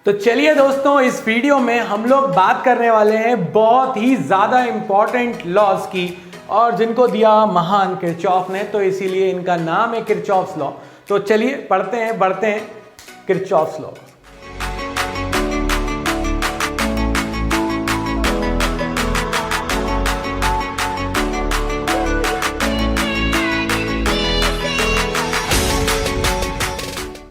तो चलिए दोस्तों, इस वीडियो में हम लोग बात करने वाले हैं बहुत ही ज़्यादा इम्पॉर्टेंट लॉज की, और जिनको दिया महान किरचॉफ ने, तो इसीलिए इनका नाम है किरचॉफ्स लॉ। तो चलिए पढ़ते हैं, बढ़ते हैं किरचॉफ्स लॉ।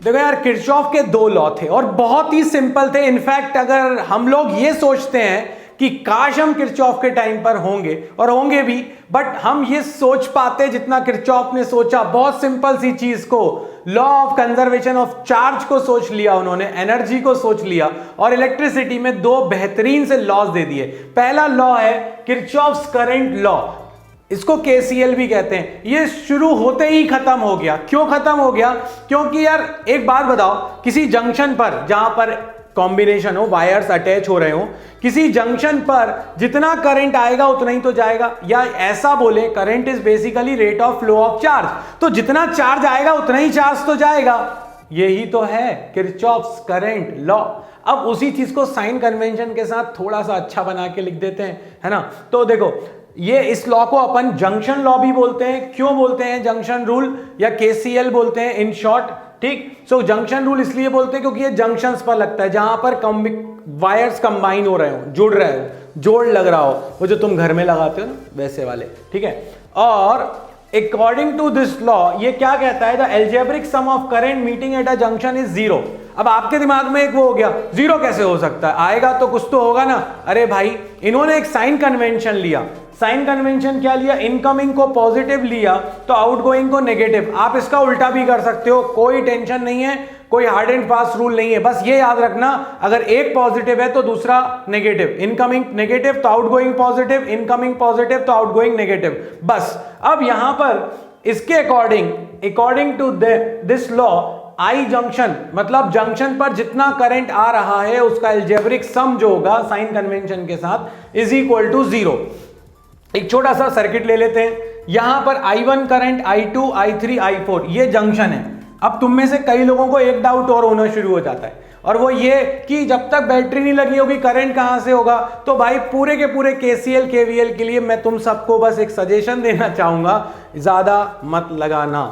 देखो यार, किरचॉफ के दो लॉ थे और बहुत ही सिंपल थे। इनफैक्ट अगर हम लोग ये सोचते हैं कि काश हम किरचॉफ के टाइम पर होंगे, और होंगे भी, बट हम ये सोच पाते जितना किरचॉफ ने सोचा। बहुत सिंपल सी चीज को, law of conservation of charge को सोच लिया उन्होंने, एनर्जी को सोच लिया, और इलेक्ट्रिसिटी में दो बेहतरीन से लॉज दे दिए। पहला लॉ है किरचॉफ्स करंट लॉ, इसको केसीएल भी कहते हैं। ये शुरू होते ही खत्म हो गया। क्यों खत्म हो गया? क्योंकि यार एक बात बताओ, किसी जंक्शन पर जहां पर कॉम्बिनेशन हो, वायर्स अटैच हो रहे हो, किसी जंक्शन पर जितना करंट आएगा उतना ही तो जाएगा। या ऐसा बोले, current is basically rate of flow of charge, तो जितना चार्ज आएगा उतना ही चार्ज तो जाएगा। यही तो है किरचॉफ्स करंट लॉ। अब उसी चीज को साइन कन्वेंशन के साथ थोड़ा सा अच्छा बना के लिख देते हैं, है ना। तो देखो, ये इस लॉ को अपन जंक्शन लॉ भी बोलते हैं। क्यों बोलते हैं जंक्शन रूल, या केसीएल बोलते हैं इन शॉर्ट, ठीक। सो जंक्शन रूल इसलिए बोलते हैं क्योंकि ये जंक्शंस पर लगता है, जहां पर वायर्स कंबाइन हो रहे हो, जुड़ रहे हो, जोड़ लग रहा हो, वो जो तुम घर में लगाते हो ना, वैसे वाले, ठीक है। और अकॉर्डिंग टू दिस लॉ ये क्या कहता है, the algebraic sum of current meeting at a junction is zero. अब आपके दिमाग में एक वो हो गया, जीरो कैसे हो सकता है, आएगा तो कुछ तो होगा ना। अरे भाई, इन्होंने एक साइन कन्वेंशन लिया। साइन कन्वेंशन क्या लिया? इनकमिंग को पॉजिटिव लिया तो आउटगोइंग को नेगेटिव। आप इसका उल्टा भी कर सकते हो, कोई टेंशन नहीं है, कोई हार्ड एंड फास्ट रूल नहीं है। बस ये याद रखना, अगर एक पॉजिटिव है तो दूसरा नेगेटिव, इनकमिंग नेगेटिव तो आउटगोइंग पॉजिटिव, इनकमिंग पॉजिटिव तो आउटगोइंग नेगेटिव, बस। अब यहां पर इसके according to this law, I junction मतलब जंक्शन पर जितना करंट आ रहा है उसका एल्जेब्रिक सम जो होगा साइन कन्वेंशन के साथ इज इक्वल टू जीरो। एक छोटा सा सर्किट ले लेते हैं। यहां पर I1 current, I2, I3, I4 ये जंक्शन है। अब तुम में से कई लोगों को एक डाउट और होना शुरू हो जाता है, और वो ये कि जब तक बैटरी नहीं लगी होगी करंट कहां से होगा। तो भाई पूरे के पूरे केसीएल केवीएल के लिए मैं तुम सबको बस एक सजेशन देना चाहूंगा, ज्यादा मत लगाना।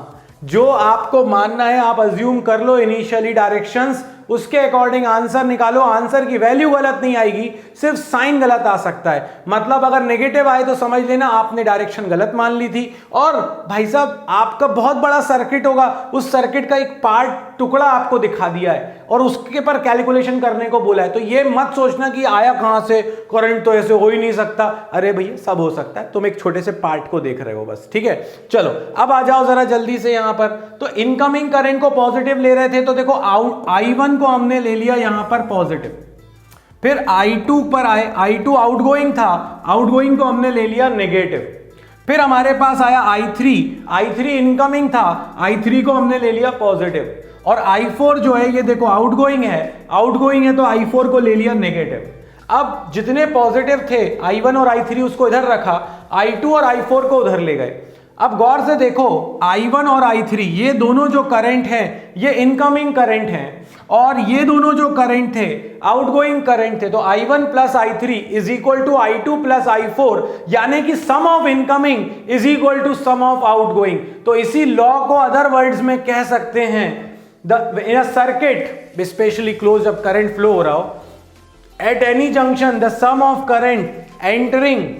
जो आपको मानना है आप अज्यूम कर लो इनिशियली डायरेक्शंस, उसके अकॉर्डिंग आंसर निकालो। आंसर की वैल्यू गलत नहीं आएगी, सिर्फ साइन गलत आ सकता है। मतलब अगर नेगेटिव आए तो समझ लेना आपने डायरेक्शन गलत मान ली थी। और भाई साहब, आपका बहुत बड़ा सर्किट होगा, उस सर्किट का एक पार्ट टुकड़ा आपको दिखा दिया है और उसके पर कैलकुलेशन करने को बोला है। तो ये मत सोचना कि आया कहां से, करंट तो ऐसे हो ही नहीं सकता। अरे भैया, सब हो सकता है, तुम एक छोटे से पार्ट को देख रहे हो बस, ठीक है। चलो अब आ जाओ जरा जल्दी से यहां पर। तो इनकमिंग करंट को पॉजिटिव ले रहे थे, तो देखो I1 को हमने ले लिया यहां पर पॉजिटिव, फिर I2 पर आए, I2 आउटगोइंग था, आउटगोइंग को हमने ले लिया नेगेटिव। फिर हमारे पास आया I3 इनकमिंग था, I3 को हमने ले लिया पॉजिटिव। और I4 जो है ये देखो आउटगोइंग है तो I4 को ले लिया नेगेटिव। अब जितने पॉजिटिव थे I1 और I3 उसको इधर रखा, I2 और I4 को उधर ले गए। अब गौर से देखो, I1 और I3 ये दोनों जो करंट हैं ये इनकमिंग करंट हैं, और ये दोनों जो करंट थे आउटगोइंग करंट थे। तो I1 plus I3 is equal to I2 plus I4, यानी कि sum of incoming is equal to sum of outgoing. तो इसी लॉ को अदर वर्ड्स में कह सकते हैं, in a circuit specially close, जब करंट फ्लो हो रहा हो, at any junction the sum of current entering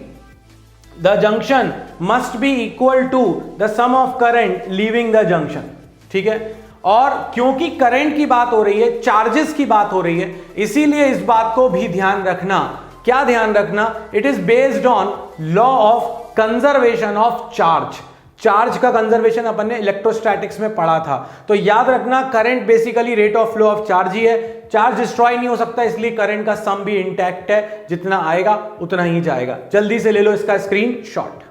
the junction must be equal to the sum of current leaving the junction, ठीक है। और क्योंकि करंट की बात हो रही है, चार्जेस की बात हो रही है, इसीलिए इस बात को भी ध्यान रखना। क्या ध्यान रखना? It is based on law of conservation of charge. Charge का कंजर्वेशन अपन ने इलेक्ट्रोस्टैटिक्स में पढ़ा था। तो याद रखना, current basically rate of flow of charge ही है। चार्ज डिस्ट्रॉय नहीं हो सकता, इसलिए करंट का सम भी इंटैक्ट है, जितना आएगा उतना ही जाएगा। जल्दी से ले लो इसका स्क्रीनशॉट।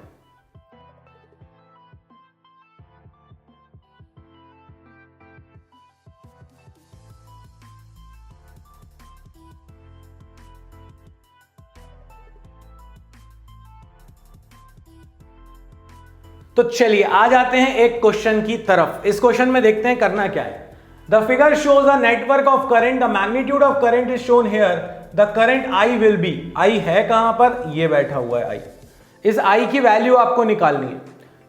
तो चलिए आ जाते हैं एक क्वेश्चन की तरफ। इस क्वेश्चन में देखते हैं करना क्या है। The figure shows a network of current, the magnitude of current is shown here, the current I will be, I है कहां पर, ये बैठा हुआ है आई, इस आई की वैल्यू आपको निकालनी है।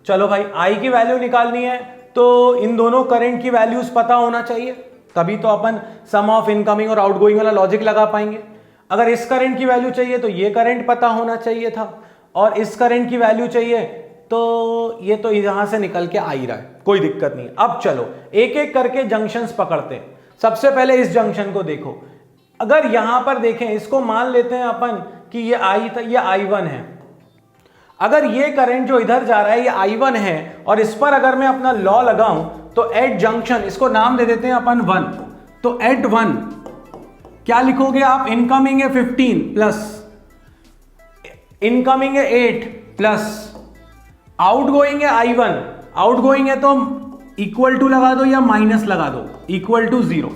चलो भाई आई की वैल्यू निकालनी है तो इन दोनों करंट की वैल्यूज पता होना चाहिए, तभी तो अपन सम ऑफ इनकमिंग और आउटगोइंग वाला लॉजिक लगा पाएंगे। अगर इस करंट की वैल्यू चाहिए तो ये करंट पता होना चाहिए था, और इस करंट की वैल्यू चाहिए तो ये तो यहां से निकल के आ ही रहा है, कोई दिक्कत नहीं। अब चलो एक एक करके जंक्शंस पकड़ते हैं। सबसे पहले इस जंक्शन को देखो, अगर यहां पर देखें, इसको मान लेते हैं अपन कि ये आई था, ये I1 है। अगर ये करंट जो इधर जा रहा है ये I1 है, और इस पर अगर मैं अपना लॉ लगाऊं तो एट जंक्शन, इसको नाम दे देते हैं अपन 1, तो एट 1 क्या लिखोगे आप, इनकमिंग है 15 प्लस, इनकमिंग है 8 प्लस, आउटगोइंग है I1, आउटगोइंग है तो इक्वल टू लगा दो या माइनस लगा दो, equal to 0,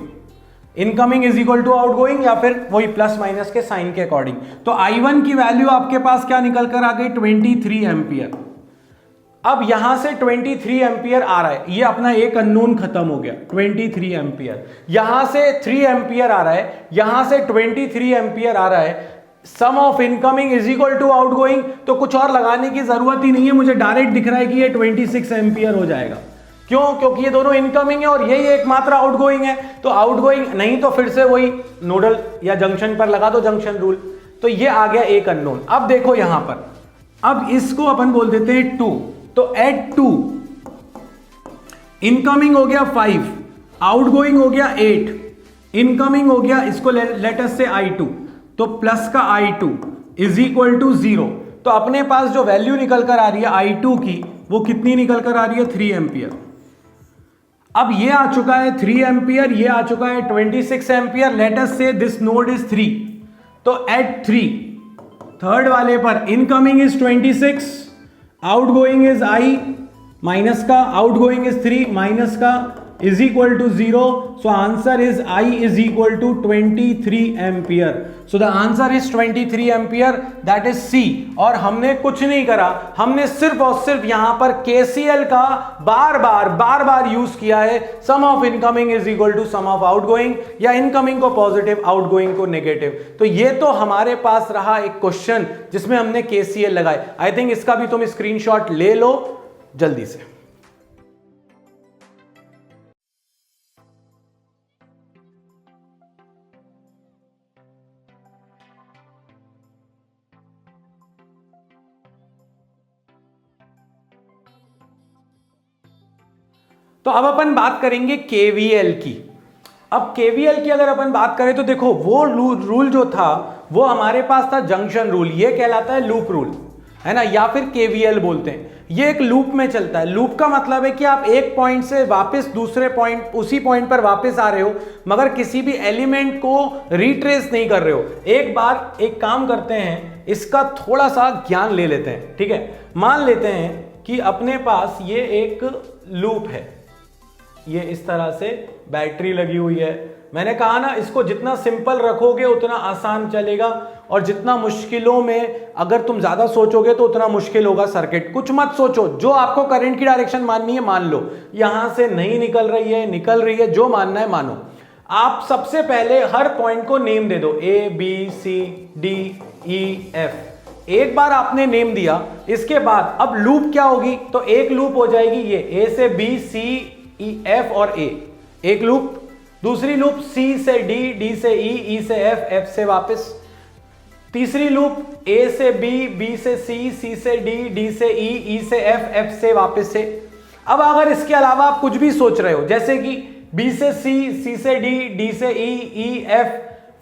incoming is equal to outgoing या फिर वही प्लस माइनस के साइन के अकॉर्डिंग। तो I1 की वैल्यू आपके पास क्या निकल कर आ गई, 23 एम्पियर। अब यहां से 23 एम्पियर आ रहा है, ये अपना एक अननोन खत्म हो गया, 23 एम्पियर, यहां से 3 एम्पियर आ रहा है, यहां से 23 एम्पियर आ रहा है, sum of incoming is equal to outgoing, तो कुछ और लगाने की जरूरत ही नहीं है, मुझे डायरेक्ट दिख रहा है कि ये 26 एम्पियर हो जाएगा। क्यों, क्योंकि ये दोनों इनकमिंग है और यही एकमात्र आउटगोइंग है, तो आउटगोइंग नहीं तो फिर से वही नोडल या जंक्शन पर लगा दो जंक्शन रूल, तो ये आ गया एक अननोन। अब देखो यहां पर, अब इसको अपन बोल देते हैं 2, तो एट 2 इनकमिंग हो गया 5, आउटगोइंग हो गया 8, इनकमिंग हो गया, इसको लेट अस से I2, तो प्लस का I2 इज इक्वल टू 0। तो अपने पास जो वैल्यू निकल कर आ रही है I2 की, वो कितनी निकल कर आ रही है, 3 एम्पियर। अब ये आ चुका है 3 एम्पियर, ये आ चुका है 26 एम्पियर, लेट अस से दिस नोड इज 3, तो एट 3 थर्ड वाले पर incoming is 26, outgoing is I minus का, आउटगोइंग इज 3 माइनस का, is equal to 0, so answer is I is equal to 23 ampere. So the answer is 23 ampere, that is C। और हमने कुछ नहीं करा, हमने सिर्फ और सिर्फ यहां पर KCL का बार बार यूज किया है, sum of incoming is equal to sum of outgoing, या इनकमिंग को पॉजिटिव आउटगोइंग को नेगेटिव। तो ये तो हमारे पास रहा एक क्वेश्चन जिसमें हमने KCL लगाए। आई थिंक इसका भी तुम स्क्रीनशॉट ले लो जल्दी से। तो अब अपन बात करेंगे KVL की। अब KVL की अगर अपन बात करें तो देखो वो रूल जो था वो हमारे पास था जंक्शन रूल, ये कहलाता है लूप रूल, है ना, या फिर KVL बोलते हैं। ये एक लूप में चलता है। लूप का मतलब है कि आप एक पॉइंट से वापस दूसरे पॉइंट, उसी पॉइंट पर वापस आ रहे हो, मगर किसी भी एलिमेंट को रिट्रेस नहीं कर रहे हो। एक बार एक काम करते हैं, इसका थोड़ा सा ज्ञान ले लेते हैं, ठीक है। मान लेते हैं कि अपने पास ये एक लूप है, ये इस तरह से बैटरी लगी हुई है। मैंने कहा ना, इसको जितना सिंपल रखोगे उतना आसान चलेगा, और जितना मुश्किलों में अगर तुम ज्यादा सोचोगे तो उतना मुश्किल होगा सर्किट। कुछ मत सोचो, जो आपको करंट की डायरेक्शन माननी है मान लो, यहां से नहीं निकल रही है, निकल रही है, जो मानना है मानो। आप सबसे पहले हर पॉइंट को नेम दे दो, ABCDEF। एक बार आपने नेम दिया, इसके बाद अब लूप क्या होगी, तो एक लूप हो जाएगी ये A से B, CEF और A, एक लूप। दूसरी लूप C से D, D से E, E से F, F से वापस। तीसरी लूप A से B, B से C, C से D, D से E, E से F, F से वापस से। अब अगर इसके अलावा आप कुछ भी सोच रहे हो, जैसे कि B से C, C से D, D से E, E, F,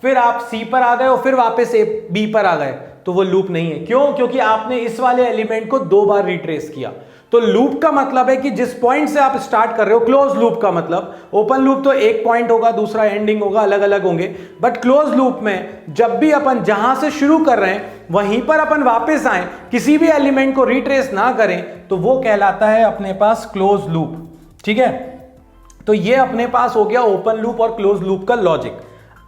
फिर आप C पर आ गए और फिर वापस B पर आ गए, तो वो लूप नहीं है। क्यों? क्योंकि आपने इस वाले एलिमेंट को 2 बार रिट्रेस किया। तो लूप का मतलब है कि जिस पॉइंट से आप स्टार्ट कर रहे हो, क्लोज लूप का मतलब, ओपन लूप तो एक पॉइंट होगा, दूसरा एंडिंग होगा, अलग अलग होंगे, बट क्लोज लूप में जब भी अपन जहां से शुरू कर रहे हैं वहीं पर अपन वापस आए, किसी भी एलिमेंट को रिट्रेस ना करें, तो वो कहलाता है अपने पास क्लोज लूप। ठीक है, तो ये अपने पास हो गया ओपन लूप और क्लोज लूप का लॉजिक।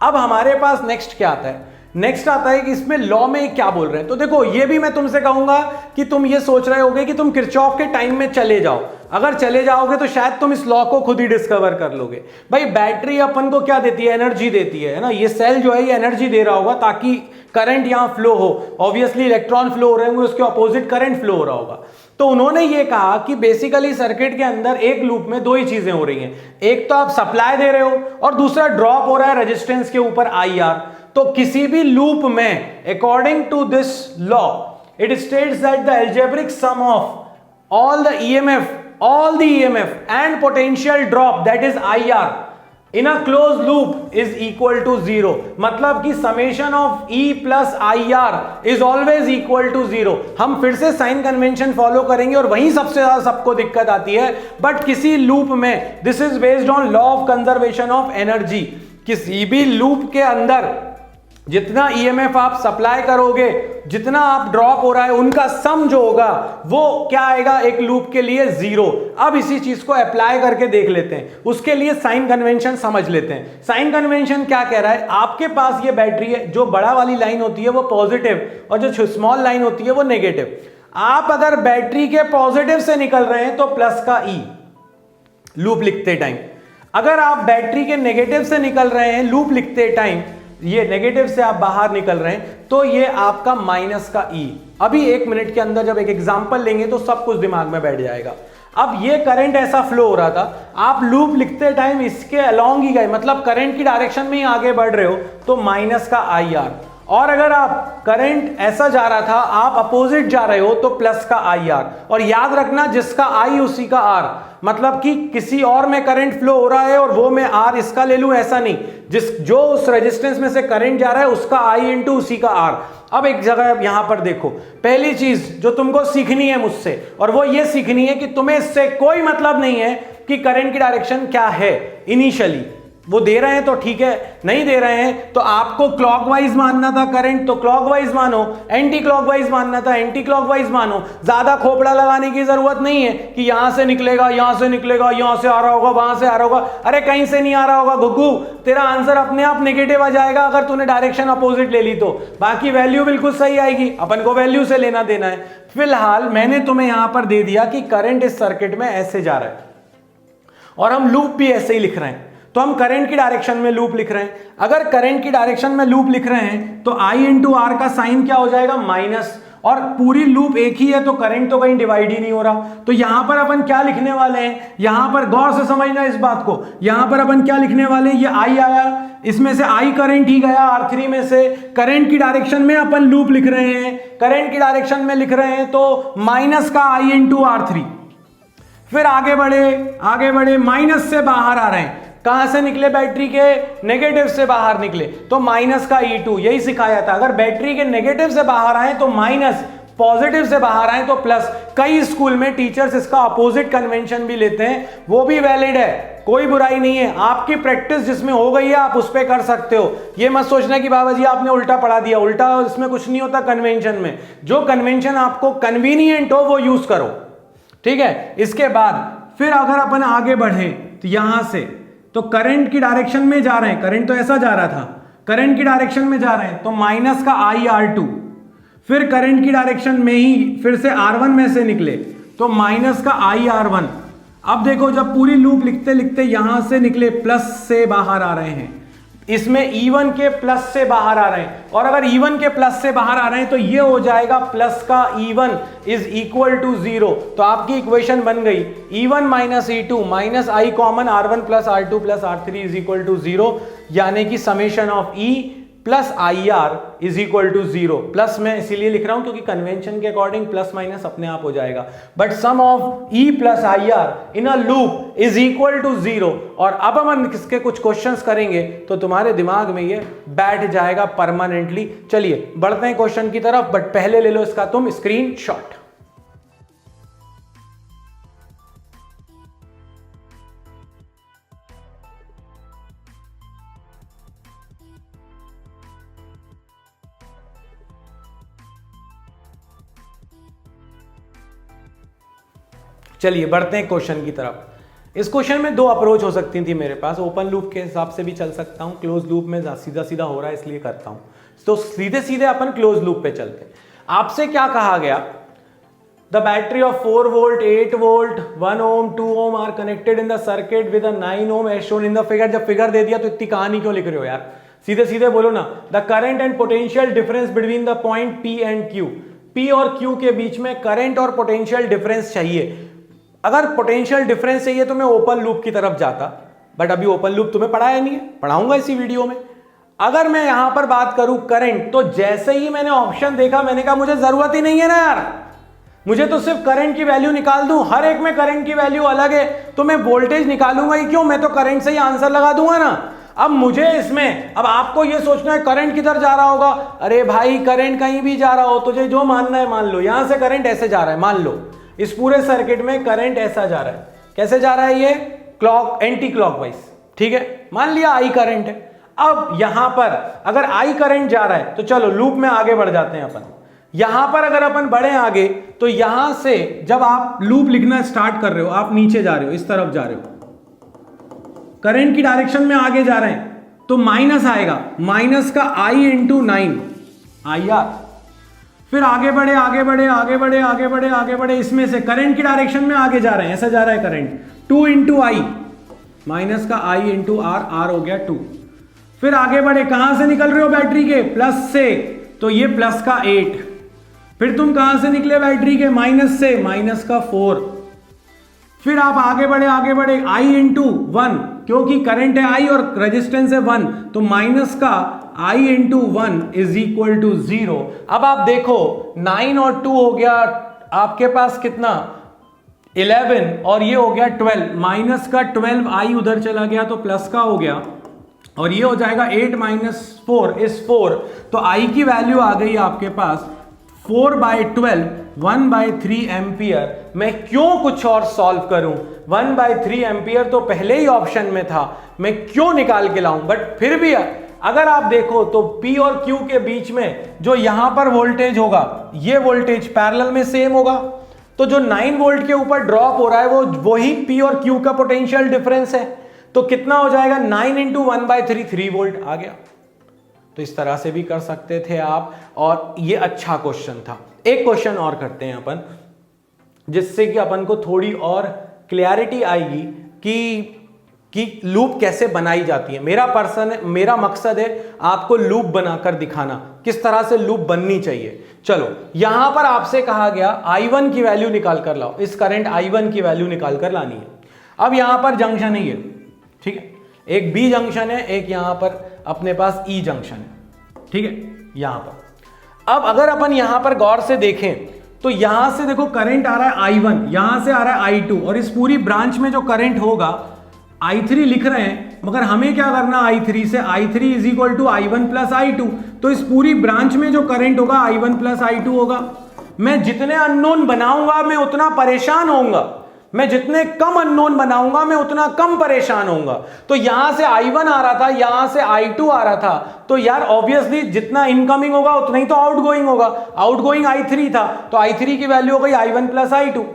अब हमारे पास नेक्स्ट क्या आता है, नेक्स्ट आता है कि इसमें लॉ में क्या बोल रहे हैं। तो देखो ये भी मैं तुमसे कहूंगा कि तुम ये सोच रहे होगे कि तुम किरचॉफ के टाइम में चले जाओ, अगर चले जाओगे तो शायद तुम इस लॉ को खुद ही डिस्कवर कर लोगे। भाई बैटरी अपन को क्या देती है, एनर्जी देती है ना, ये सेल जो है ये एनर्जी दे रहा होगा ताकि करंट यहां फ्लो हो, ऑब्वियसली इलेक्ट्रॉन फ्लो हो रहे होंगे, उसके ऑपोजिट करंट फ्लो हो रहा होगा। तो उन्होंने ये कहा कि बेसिकली सर्किट के अंदर एक लूप में दो ही चीजें हो रही हैं, एक तो आप सप्लाई दे रहे हो और दूसरा ड्रॉप हो रहा है रेजिस्टेंस के ऊपर IR। तो किसी भी लूप में according to this law it states that the algebraic sum of all the EMF and potential drop that is IR in a closed loop is equal to 0। मतलब कि summation of E plus IR is always equal to 0। हम फिर से sign convention follow करेंगे और वहीं सबसे ज्यादा सबको दिक्कत आती है। बट किसी लूप में this is based on law of conservation of energy, किसी भी लूप के अंदर जितना EMF आप सप्लाई करोगे, जितना आप ड्रॉप हो रहा है, उनका सम जो होगा वो क्या आएगा एक लूप के लिए 0। अब इसी चीज को अप्लाई करके देख लेते हैं, उसके लिए साइन कन्वेंशन समझ लेते हैं। साइन कन्वेंशन क्या कह रहा है, आपके पास ये बैटरी है, जो बड़ा वाली लाइन होती है वो पॉजिटिव और जो स्मॉल लाइन होती है वो नेगेटिव। आप अगर बैटरी के पॉजिटिव से निकल रहे हैं तो प्लस का E लूप लिखते टाइम, अगर आप बैटरी के नेगेटिव से निकल रहे हैं लूप लिखते टाइम, ये नेगेटिव से आप बाहर निकल रहे हैं तो ये आपका माइनस का E। अभी 1 मिनट के अंदर जब एक एग्जांपल लेंगे तो सब कुछ दिमाग में बैठ जाएगा। अब ये करंट ऐसा फ्लो हो रहा था, आप लूप लिखते टाइम इसके अलोंग ही गए, मतलब करंट की डायरेक्शन में ही आगे बढ़ रहे हो तो माइनस का IR। और अगर आप करंट ऐसा जा रहा था, आप अपोजिट जा रहे हो तो प्लस का IR। और याद रखना जिसका I उसी का R, मतलब कि किसी और में करंट फ्लो हो रहा है और वो मैं R इसका ले लूं, ऐसा नहीं, जो उस रेजिस्टेंस में से करंट जा रहा है उसका I इंटू उसी का R। अब एक जगह यहां पर देखो, पहली चीज जो तुमको सीखनी है मुझसे, और वो ये सीखनी है कि तुम्हें इससे कोई मतलब नहीं है कि करंट की डायरेक्शन क्या है इनिशियली। वो दे रहे हैं तो ठीक है, नहीं दे रहे हैं तो आपको क्लॉकवाइज मानना था करंट तो क्लॉकवाइज मानो, एंटी क्लॉकवाइज मानना था एंटी क्लॉकवाइज मानो। ज्यादा खोपड़ा लगाने की जरूरत नहीं है कि यहां से निकलेगा, यहां से निकलेगा, यहां से आ रहा होगा, वहां से आ रहा होगा। अरे कहीं से नहीं आ रहा होगा गुग्गू, तेरा आंसर अपने आप नेगेटिव आ जाएगा अगर तूने डायरेक्शन अपोजिट ले ली तो। बाकी वैल्यू बिल्कुल सही आएगी, अपन को वैल्यू से लेना देना है। फिलहाल मैंने तुम्हें यहां पर दे दिया कि करंट इस सर्किट में ऐसे जा रहा है और हम लूप भी ऐसे ही लिख रहे हैं, तो हम करंट की डायरेक्शन में लूप लिख रहे हैं। अगर करंट की डायरेक्शन में लूप लिख रहे हैं तो I इंटू R का साइन क्या हो जाएगा, माइनस, और पूरी लूप एक ही है तो करंट तो कहीं डिवाइड ही नहीं हो रहा। तो यहां पर अपन क्या लिखने वाले हैं, यहां पर गौर से समझना इस बात को, यहां पर अपन क्या लिखने वाले हैं, ये I आया, इसमें से I करंट ही गया R3 में से, करंट की डायरेक्शन में अपन लूप लिख रहे हैं, करंट की डायरेक्शन में लिख रहे हैं तो माइनस का I इंटू R3। फिर आगे बढ़े माइनस से बाहर आ रहे हैं, कहां से निकले, बैटरी के नेगेटिव से बाहर निकले तो माइनस का E2। यही सिखाया था, अगर बैटरी के नेगेटिव से बाहर आए तो माइनस, पॉजिटिव से बाहर आए तो प्लस। कई स्कूल में टीचर्स इसका अपोजिट कन्वेंशन भी लेते हैं, वो भी वैलिड है, कोई बुराई नहीं है। आपकी प्रैक्टिस जिसमें हो गई है आप उस पर कर सकते हो। ये मत सोचना कि बाबा जी आपने उल्टा पढ़ा दिया, उल्टा इसमें कुछ नहीं होता। कन्वेंशन में जो कन्वेंशन आपको कन्वीनियंट हो वो यूज करो, ठीक है। इसके बाद फिर अगर अपन आगे बढ़े तो यहां से तो करंट की डायरेक्शन में जा रहे हैं, करंट तो ऐसा जा रहा था, करंट की डायरेक्शन में जा रहे हैं तो माइनस का IR2। फिर करंट की डायरेक्शन में ही फिर से R1 में से निकले तो माइनस का IR1। अब देखो जब पूरी लूप लिखते लिखते यहां से निकले प्लस से बाहर आ रहे हैं, इसमें E1 के प्लस से बाहर आ रहे हैं, और अगर E1 के प्लस से बाहर आ रहे हैं तो ये हो जाएगा प्लस का E1 इज इक्वल टू 0। तो आपकी इक्वेशन बन गई E1 minus E2 minus I common R1 plus R2 plus R3 is equal to 0, यानी कि summation of E plus IR is equal to 0। Plus मैं इसीलिए लिख रहा हूं क्योंकि कन्वेंशन के अकॉर्डिंग प्लस माइनस अपने आप हो जाएगा, but sum of E plus IR in a loop is equal to 0। और अब हम इसके कुछ क्वेश्चंस करेंगे तो तुम्हारे दिमाग में ये बैठ जाएगा परमानेंटली। चलिए बढ़ते हैं क्वेश्चन की तरफ, बट पहले ले लो इसका तुम स्क्रीनशॉट। चलिए बढ़ते हैं क्वेश्चन की तरफ। इस क्वेश्चन में दो अप्रोच हो सकती थी मेरे पास, ओपन लूप के हिसाब से भी चल सकता हूं, क्लोज लूप में सीधा सीधा हो रहा है इसलिए करता हूं, तो सीधे सीधे अपन क्लोज लूप पे चलते हैं। आपसे क्या कहा गया, the battery of 4 volt 8 volt 1 ohm 2 ohm are connected in the circuit with a 9 ohm as shown in the figure. जब फिगर दे दिया तो इतनी कहानी क्यों लिख रहे हो यार, सीधे सीधे बोलो ना। The current and potential difference between the point P and Q, P और Q के बीच में करंट और पोटेंशियल डिफरेंस चाहिए। अगर पोटेंशियल डिफरेंस चाहिए तो मैं ओपन लूप की तरफ जाता, बट अभी ओपन लूप तुम्हें पढ़ाया नहीं है, पढ़ाऊंगा इसी वीडियो में। अगर मैं यहां पर बात करूं करंट, तो जैसे ही मैंने ऑप्शन देखा मैंने कहा मुझे जरूरत ही नहीं है ना यार, मुझे तो सिर्फ करंट की वैल्यू निकाल दूं, हर एक में करंट की वैल्यू अलग है तो मैं वोल्टेज निकालूंगा ही क्यों, मैं तो करंट से ही आंसर लगा दूंगा ना। अब मुझे इसमें, अब आपको यह सोचना है करंट किधर जा रहा होगा, अरे भाई करंट कहीं भी जा रहा हो, तुझे जो मानना है मान लो। यहां से करंट ऐसे जा रहा है, मान लो इस पूरे सर्किट में करंट ऐसा जा रहा है, कैसे जा रहा है ये, क्लॉक एंटी क्लॉकवाइज, ठीक है, मान लिया आई करंट है। अब यहां पर अगर आई करंट जा रहा है तो चलो लूप में आगे बढ़ जाते हैं अपन। यहां पर अगर अपन बढ़े आगे तो यहां से जब आप लूप लिखना स्टार्ट कर रहे हो, आप नीचे जा रहे हो, इस तरफ जा रहे हो, करंट की डायरेक्शन में आगे जा रहे हैं तो माइनस आएगा, माइनस का आई इंटू 9 आई आर। फिर आगे बढ़े आगे बढ़े आगे बढ़े आगे बढ़े आगे बढ़े, इसमें से करंट की डायरेक्शन में आगे जा रहे हैं, ऐसा जा रहा है करंट, 2 इंटू आई, माइनस का आई इंटू आर, आर हो गया 2। फिर आगे बढ़े, कहां से निकल रहे हो बैटरी के, प्लस से, तो ये प्लस का 8। फिर तुम कहां से निकले बैटरी के, माइनस से, माइनस का 4। फिर आप आगे बढ़े आई इंटू 1, क्योंकि करंट है आई और रेजिस्टेंस है 1, तो माइनस का आई इंटू 1 इज इक्वल टू 0। अब आप देखो 9 और 2 हो गया आपके पास कितना, 11, और ये हो गया 12, माइनस का 12 आई उधर चला गया तो प्लस का हो गया, और ये हो जाएगा 8 माइनस 4 इज 4। तो आई की वैल्यू आ गई आपके पास 4/12 1/3 एम्पियर। मैं क्यों कुछ और सॉल्व करूं, 1/3 एम्पियर तो पहले ही ऑप्शन में था, मैं क्यों निकाल के लाऊं। बट फिर भी अगर आप देखो तो P और Q के बीच में जो यहां पर वोल्टेज होगा, ये वोल्टेज पैरेलल में सेम होगा, तो जो 9 वोल्ट के ऊपर ड्रॉप हो रहा है वो ही P और Q का पोटेंशियल डिफरेंस है। तो कितना हो जाएगा, 9 इंटू 1/3 3 वोल्ट आ गया। तो इस तरह से भी कर सकते थे आप, और ये अच्छा क्वेश्चन था। एक क्वेश्चन और करते हैं अपन, जिससे कि अपन को थोड़ी और क्लैरिटी आएगी कि लूप कैसे बनाई जाती है। मेरा मकसद है आपको लूप बनाकर दिखाना, किस तरह से लूप बननी चाहिए। चलो यहां पर आपसे कहा गया I1 की वैल्यू निकाल कर लाओ, इस करंट I1 की वैल्यू निकाल कर लानी है। अब यहां पर जंक्शन है ये, ठीक है, एक B जंक्शन है, एक यहां पर अपने पास E जंक्शन है, ठीक है, यहां पर। अब अगर अपन यहां पर गौर से देखें तो यहां से देखो करंट आ रहा है I1, यहां से आ रहा है I2, और इस पूरी ब्रांच में जो करंट होगा I3 लिख रहे हैं, मगर हमें क्या करना, I3 से, I3 is equal to I1 plus I2, तो इस पूरी ब्रांच में जो करंट होगा I1 प्लस I2 होगा। मैं जितने अननोन बनाऊंगा मैं उतना परेशान होऊंगा, मैं जितने कम अननोन बनाऊंगा मैं उतना कम परेशान होऊंगा। तो यहां से I1 आ रहा था, यहां से I2 आ रहा था, तो यार ऑब्वियसली जितना इनकमिंग होगा उतना ही तो आउटगोइंग होगा। आउटगोइंग I3 था, तो I3 की वैल्यू हो गई I1 प्लस I2।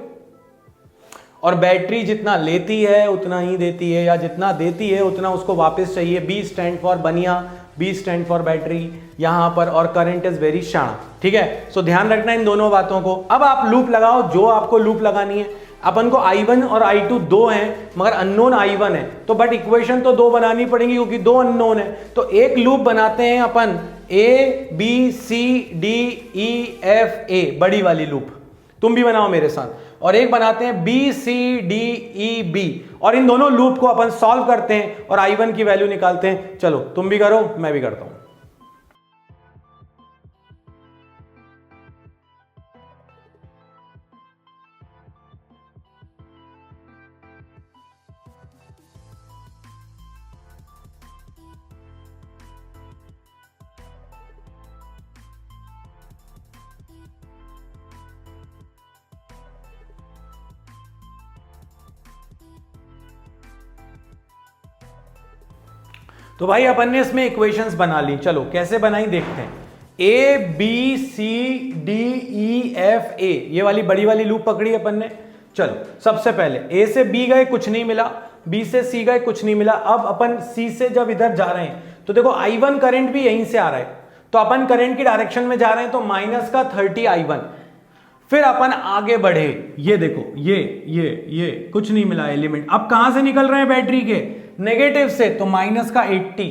और बैटरी जितना लेती है उतना ही देती है, या जितना देती है उतना उसको वापस चाहिए। B स्टैंड फॉर बनिया, B स्टैंड फॉर बैटरी यहां पर, और करंट इज वेरी शार्प, ठीक है। सो ध्यान रखना इन दोनों बातों को। अब आप लूप लगाओ, जो आपको लूप लगानी है। अपन को I1 और I2 दो हैं, मगर अननोन I1 है, तो बट इक्वेशन तो दो बनानी पड़ेगी क्योंकि दो अननोन है। तो एक लूप बनाते हैं अपन A B C D E F A, बड़ी वाली लूप, तुम भी बनाओ मेरे साथ। और एक बनाते हैं B C D E B, और इन दोनों लूप को अपन सॉल्व करते हैं और I1 की वैल्यू निकालते हैं। चलो तुम भी करो, मैं भी करता हूं। तो भाई अपन ने इसमें इक्वेशंस बना ली, चलो कैसे बनाई देखते हैं। A B C D E F A, ये वाली बड़ी वाली लूप पकड़ी अपन ने। चलो सबसे पहले ए से बी गए कुछ नहीं मिला, बी से सी गए कुछ नहीं मिला। अब अपन सी से जब इधर जा रहे हैं तो देखो I1 करंट भी यहीं से आ रहा है, तो अपन करंट की डायरेक्शन में जा रहे हैं तो माइनस का 30 I1। फिर अपन आगे बढ़े, ये देखो ये कुछ नहीं मिला एलिमेंट। अब कहां से निकल रहे हैं बैटरी के, नेगेटिव से, तो माइनस का 80।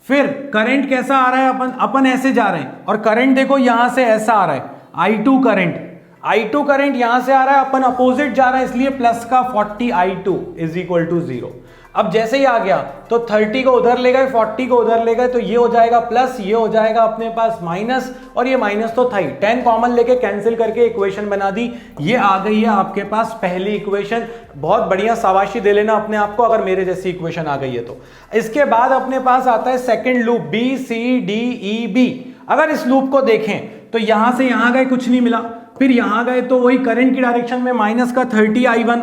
फिर करंट कैसा आ रहा है, अपन ऐसे जा रहे हैं और करंट देखो यहां से ऐसा आ रहा है I2 करंट, I2 करंट यहां से आ रहा है, अपन अपोजिट जा रहे हैं इसलिए प्लस का 40 I2 इज इक्वल टू 0। अब जैसे ही आ गया तो 30 को उधर ले गए, 40 को उधर ले गए, तो ये हो जाएगा प्लस, ये हो जाएगा अपने पास माइनस, और ये माइनस तो था ही, 10 कॉमन लेके कैंसिल करके इक्वेशन बना दी। ये आ गई है आपके पास पहली इक्वेशन। बहुत बढ़िया, शाबाशी दे लेना अपने आप को अगर मेरे जैसी इक्वेशन आ गई है तो। इसके बाद अपने पास आता है second loop, B C D E B. अगर इस लूप को देखें तो यहां से यहां गए कुछ नहीं मिला, फिर यहां गए तो वही करंट की डायरेक्शन में माइनस का 30 I1।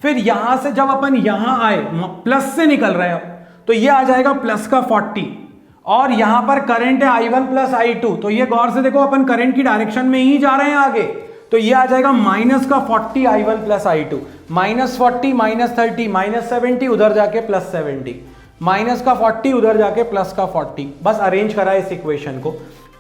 फिर यहां से जब अपन यहां आए प्लस से निकल रहे हैं तो ये आ जाएगा प्लस का 40, और यहां पर करंट है I1 प्लस I2, तो ये गौर से देखो अपन करंट की डायरेक्शन में ही जा रहे हैं आगे, तो ये आ जाएगा माइनस का 40 I1 plus I2, minus 40 minus 30 minus 70 उधर जाके प्लस 70, माइनस का 40 उधर जाके प्लस का 40। बस अरेंज करा इस इक्वेशन को,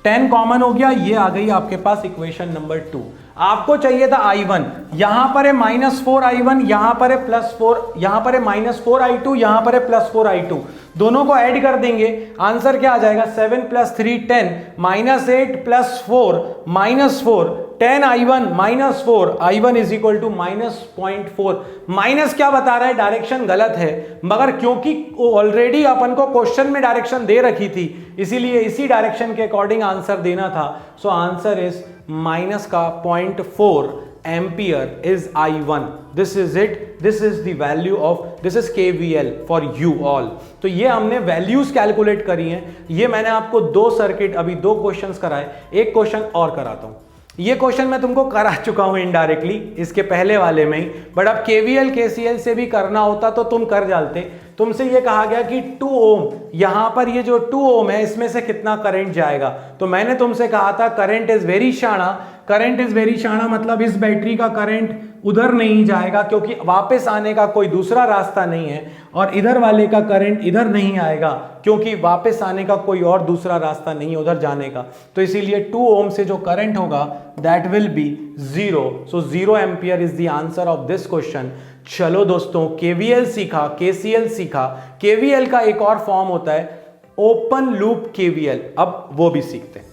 10 कॉमन हो गया, ये आ गई आपके पास इक्वेशन नंबर 2। आपको चाहिए था I1, यहां पर है -4 I1, यहां पर है +4, यहां पर है -4 I2, यहां पर है +4 I2, दोनों को ऐड कर देंगे, आंसर क्या आ जाएगा 7 + 3 10, -8 + 4 -4, 10 I1 -4 I1 is equal to -0.4। Minus क्या बता रहा है, डायरेक्शन गलत है, मगर क्योंकि ऑलरेडी अपन को क्वेश्चन में डायरेक्शन दे रखी थी इसीलिए इसी डायरेक्शन के अकॉर्डिंग आंसर देना था। सो आंसर इज माइनस का 0.4 ampere is I1। This is it, this is the value of, this is KVL for you all. तो ये हमने वैल्यूज कैलकुलेट करी हैं। ये मैंने आपको 2 सर्किट, अभी 2 क्वेश्चंस कराए, एक क्वेश्चन और कराता हूं। ये क्वेश्चन मैं तुमको करा चुका हूं इनडायरेक्टली इसके पहले वाले में ही, बट अब KVL KCL से भी करना होता तो तुम कर जाते। तुमसे ये कहा गया कि 2 ओम, यहां पर ये जो 2 ओम है इसमें से कितना करंट जाएगा, तो मैंने तुमसे कहा था करंट इज वेरी शाणा। करंट इज वेरी शाणा मतलब इस बैटरी का करंट उधर नहीं जाएगा क्योंकि वापस आने का कोई दूसरा रास्ता नहीं है, और इधर वाले का करंट इधर नहीं आएगा क्योंकि वापस आने का कोई और दूसरा रास्ता नहीं है उधर जाने का। तो इसीलिए 2 ओम से जो करंट होगा that will be 0। So 0 ampere is the answer of this question. चलो दोस्तों, KVL सीखा, KCL सीखा, KVL का एक और फॉर्म होता है ओपन लूप KVL, अब वो भी सीखते हैं।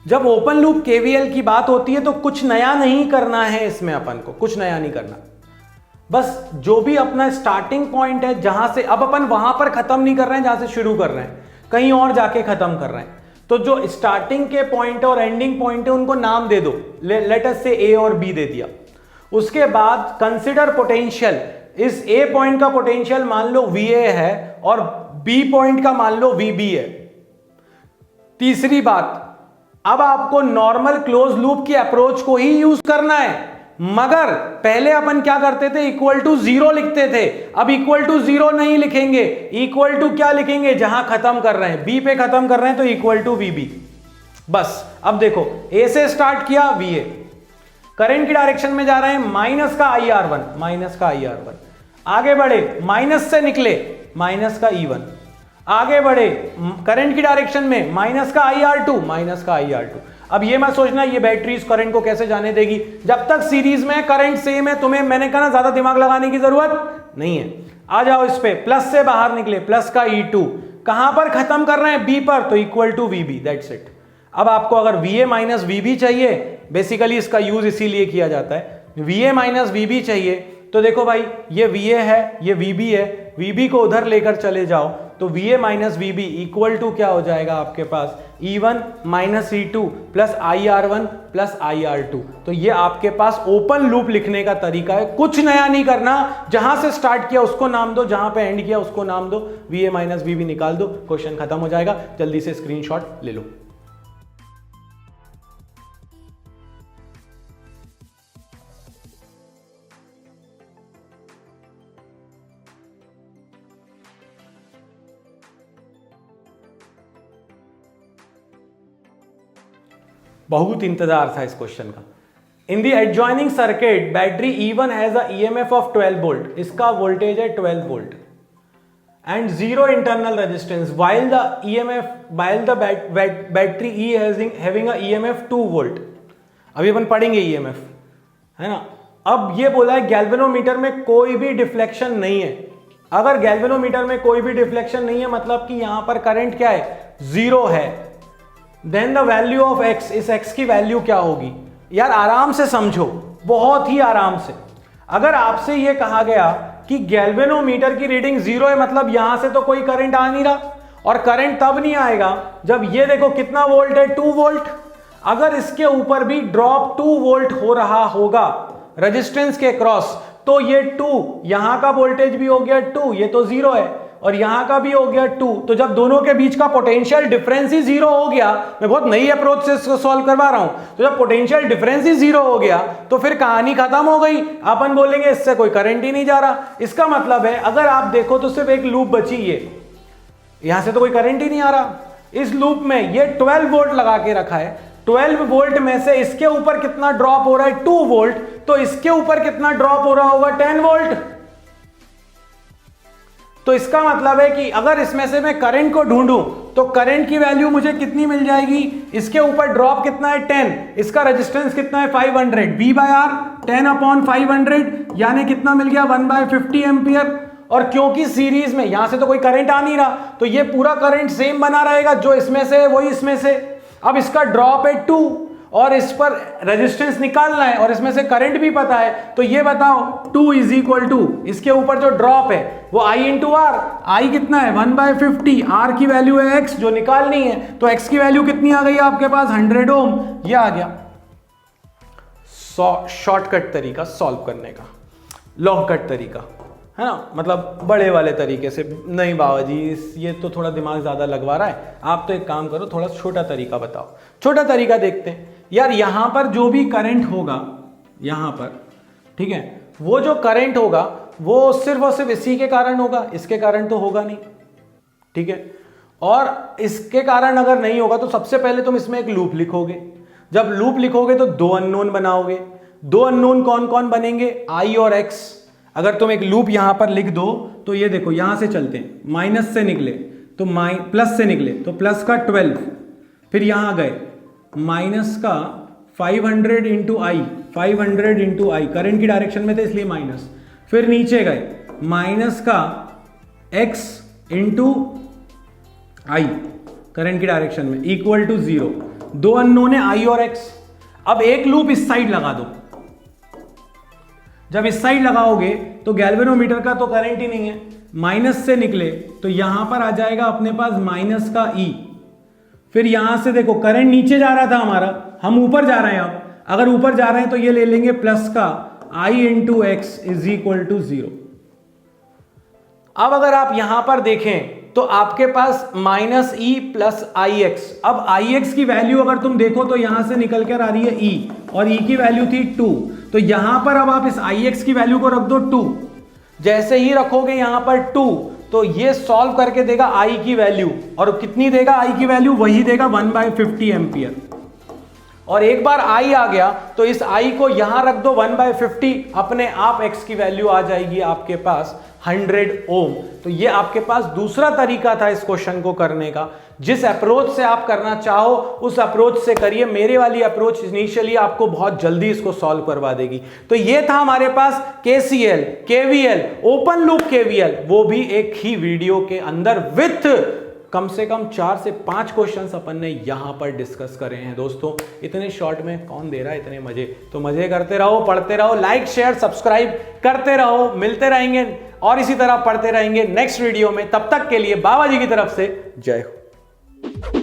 जब ओपन लूप KVL की बात होती है तो कुछ नया नहीं करना है इसमें, अपन को कुछ नया नहीं करना, बस जो भी अपना स्टार्टिंग पॉइंट है जहां से, अब अपन वहां पर खत्म नहीं कर रहे हैं जहां से शुरू कर रहे हैं, कहीं और जाके खत्म कर रहे हैं। तो जो स्टार्टिंग के पॉइंट और एंडिंग पॉइंट है उनको नाम दे दो, लेट अस से A और B दे दिया। उसके बाद कंसिडर पोटेंशियल, इस A पॉइंट का पोटेंशियल मान लो VA है और B पॉइंट का मान लो VB है। तीसरी बात, अब आपको नॉर्मल क्लोज लूप की अप्रोच को ही यूज करना है, मगर पहले अपन क्या करते थे, इक्वल टू 0 लिखते थे। अब इक्वल टू 0 नहीं लिखेंगे, इक्वल टू क्या लिखेंगे, जहां खत्म कर रहे हैं, B पे खत्म कर रहे हैं तो इक्वल टू VB। बस अब देखो, A से स्टार्ट किया VA, करंट की डायरेक्शन में जा रहे हैं, माइनस का IR1, माइनस का IR1, आगे बढ़े, माइनस से निकले, माइनस का E1, आगे बढ़े करंट की डायरेक्शन में, माइनस का IR2, माइनस का IR2। अब ये मत सोचना ये बैटरी इस करंट को कैसे जाने देगी, जब तक सीरीज में करंट सेम है तुम्हें, मैंने कहा ना ज्यादा दिमाग लगाने की जरूरत नहीं है। आ जाओ इस पे, प्लस से बाहर निकले, प्लस का E2, कहां पर खत्म कर रहे हैं, B पर, तो equal to VB, that's it. अब आपको अगर VA माइनस VB चाहिए, बेसिकली इसका यूज इसीलिए किया जाता है, VA माइनस VB चाहिए, तो देखो भाई ये VA है, ये VB है, VB को उधर लेकर चले जाओ तो VA minus VB equal to क्या हो जाएगा आपके पास, E1 minus E2 plus IR1 plus IR2। तो ये आपके पास ओपन लूप लिखने का तरीका है, कुछ नया नहीं करना, जहां से स्टार्ट किया उसको नाम दो, जहां पे एंड किया उसको नाम दो, VA माइनस VB निकाल दो, क्वेश्चन खत्म हो जाएगा। जल्दी से स्क्रीनशॉट ले लो। बहुत इंतजार था इस क्वेश्चन का, in the adjoining circuit battery E1 has a EMF of 12 volt, इसका वोल्टेज है 12 volt and zero internal resistance while the battery E having a EMF 2 volt. अभी अपन पढ़ेंगे EMF, है ना। अब ये बोला है गैल्वेनोमीटर में कोई भी डिफ्लेक्शन नहीं है। अगर गैल्वेनोमीटर में कोई भी डिफ्लेक्शन नहीं है मतलब कि यहां पर करंट क्या है, जीरो है। Then the value of x, इस x की वैल्यू क्या होगी यार, आराम से समझो, बहुत ही आराम से। अगर आपसे यह कहा गया कि गैल्वेनोमीटर की रीडिंग जीरो है मतलब यहां से तो कोई करंट आ नहीं रहा, और करंट तब नहीं आएगा जब ये देखो कितना वोल्ट है, 2 वोल्ट। अगर इसके ऊपर भी ड्रॉप 2 वोल्ट हो रहा होगा रेजिस्टेंस के क्रॉस, तो ये 2, यहां का वोल्टेज भी हो गया 2, ये तो जीरो है, और यहां का भी हो गया 2। तो जब दोनों के बीच का पोटेंशियल डिफरेंस ही जीरो हो गया, मैं बहुत नई अप्रोच से इसको सॉल्व करवा रहा हूं, तो जब पोटेंशियल डिफरेंस ही जीरो हो गया तो फिर कहानी खत्म हो गई। अपन बोलेंगे इससे कोई करंट ही नहीं जा रहा। इसका मतलब है अगर आप देखो तो सिर्फ एक लूप बची है, यहां से तो कोई करंट ही नहीं आ रहा। इस लूप में ये 12 वोल्ट लगा के रखा है, 12 वोल्ट में से इसके ऊपर कितना ड्रॉप हो रहा है, 2 वोल्ट, तो इसके ऊपर कितना ड्रॉप हो रहा होगा, 10 वोल्ट। तो इसका मतलब है कि अगर इसमें से मैं करंट को ढूंढूं तो करंट की वैल्यू मुझे कितनी मिल जाएगी, इसके ऊपर ड्रॉप कितना है 10, इसका रेजिस्टेंस कितना है 500, V/R 10/500 यानी कितना मिल गया 1/50 एम्पियर। और क्योंकि सीरीज में यहां से तो कोई करंट आ नहीं रहा तो ये पूरा करंट सेम बना रहेगा, जो इसमें से है वही इसमें से। अब इसका ड्रॉप है 2 और इस पर रेजिस्टेंस निकालना है और इसमें से करंट भी पता है, तो ये बताओ 2 = इसके ऊपर जो ड्रॉप है वो I × R, I कितना है 1/50, R की वैल्यू है X जो निकालनी है, तो X की वैल्यू कितनी आ गई आपके पास 100 ओम। ये आ गया शॉर्टकट तरीका सॉल्व करने का, लॉन्ग कट तरीका, है ना, मतलब बड़े वाले तरीके से नहीं। बाबा जी ये तो थोड़ा दिमाग ज्यादा लगवा रहा है, आप तो एक काम करो थोड़ा छोटा तरीका बताओ। छोटा तरीका देखते हैं यार, यहां पर जो भी करंट होगा यहां पर, ठीक है, वो जो करंट होगा वो सिर्फ और सिर्फ इसी के कारण होगा, इसके कारण तो होगा नहीं, ठीक है। और इसके कारण अगर नहीं होगा तो सबसे पहले तुम इसमें एक लूप लिखोगे। जब लूप लिखोगे तो 2 अननोन बनाओगे। 2 अननोन कौन कौन बनेंगे, I और X। अगर तुम एक लूप यहां पर लिख दो तो ये देखो यहां से चलते हैं, माइनस से निकले तो प्लस से निकले तो प्लस का 12, फिर यहां गए माइनस का 500 × I, 500 × I करंट की डायरेक्शन में थे इसलिए माइनस, फिर नीचे गए माइनस का x × I करंट की डायरेक्शन में इक्वल टू 0। 2 अननोन है I और X। अब एक लूप इस साइड लगा दो। जब इस साइड लगाओगे तो गैल्वेनोमीटर का तो करंट ही नहीं है, माइनस से निकले तो यहां पर आ जाएगा अपने पास माइनस का E। फिर यहां से देखो करंट नीचे जा रहा था हमारा, हम ऊपर जा रहे हैं। अब अगर ऊपर जा रहे हैं तो ये ले लेंगे प्लस का I × X = 0। अब अगर आप यहां पर देखें तो आपके पास -E + IX। अब IX की वैल्यू अगर तुम देखो तो यहां से निकल कर आ रही है E, और E की वैल्यू थी 2, तो यहां पर अब आप इस IX की वैल्यू को रख दो 2। जैसे ही रखोगे यहां पर 2 तो ये सॉल्व करके देगा I की वैल्यू, और कितनी देगा I की वैल्यू, वही देगा 1/50 एम्पियर। और एक बार I आ गया तो इस I को यहां रख दो 1/50, अपने आप X की वैल्यू आ जाएगी आपके पास 100 ओम। तो ये आपके पास दूसरा तरीका था इस क्वेश्चन को करने का। जिस अप्रोच से आप करना चाहो उस अप्रोच से करिए। मेरे वाली अप्रोच इनिशियली आपको बहुत जल्दी इसको सॉल्व करवा देगी। तो ये था हमारे पास KCL, KVL, open loop KVL, वो भी एक ही वीडियो के अंदर विथ कम से कम 4 से 5 क्वेश्चंस अपन ने यहां पर डिस्कस करे हैं। दोस्तों इतने शॉर्ट में कौन दे रहा है इतने मजे, तो मजे करते रहो, पढ़ते रहो, लाइक शेयर सब्सक्राइब करते रहो। मिलते रहेंगे और इसी तरह पढ़ते रहेंगे नेक्स्ट वीडियो में। तब तक के लिए बाबा जी की तरफ से जय हो।